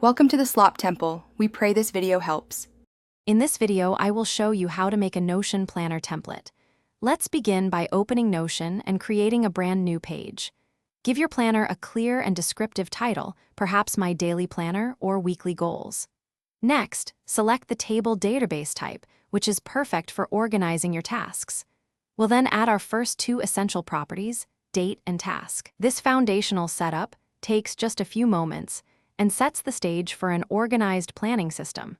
Welcome to the Slop Temple. We pray this video helps. In this video, I will show you how to make a Notion planner template. Let's begin by opening Notion and creating a brand new page. Give your planner a clear and descriptive title, perhaps My Daily Planner or Weekly Goals. Next, select the table database type, which is perfect for organizing your tasks. We'll then add our first two essential properties, date and task. This foundational setup takes just a few moments and sets the stage for an organized planning system.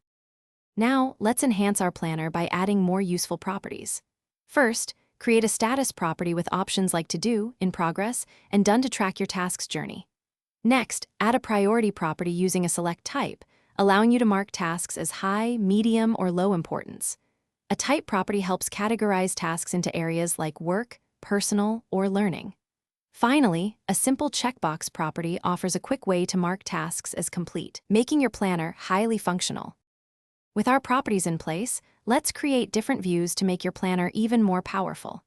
Now, let's enhance our planner by adding more useful properties. First, create a status property with options like To Do, In Progress, and Done to track your task's journey. Next, add a priority property using a select type, allowing you to mark tasks as high, medium, or low importance. A type property helps categorize tasks into areas like work, personal, or learning. Finally, a simple checkbox property offers a quick way to mark tasks as complete, making your planner highly functional. With our properties in place, let's create different views to make your planner even more powerful.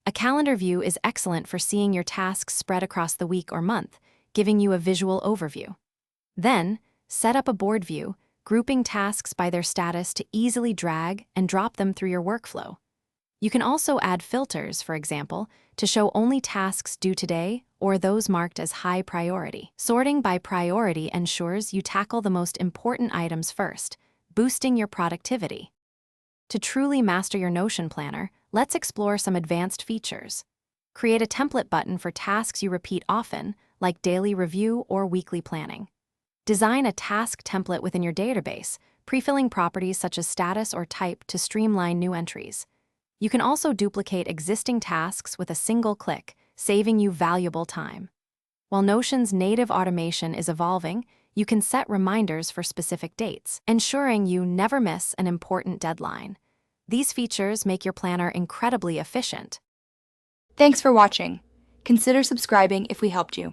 A calendar view is excellent for seeing your tasks spread across the week or month, giving you a visual overview. Then, set up a board view, grouping tasks by their status to easily drag and drop them through your workflow. You can also add filters, for example, to show only tasks due today or those marked as high priority. Sorting by priority ensures you tackle the most important items first, boosting your productivity. To truly master your Notion planner, let's explore some advanced features. Create a template button for tasks you repeat often, like daily review or weekly planning. Design a task template within your database, pre-filling properties such as status or type to streamline new entries. You can also duplicate existing tasks with a single click, saving you valuable time. While Notion's native automation is evolving, you can set reminders for specific dates, ensuring you never miss an important deadline. These features make your planner incredibly efficient. Thanks for watching. Consider subscribing if we helped you.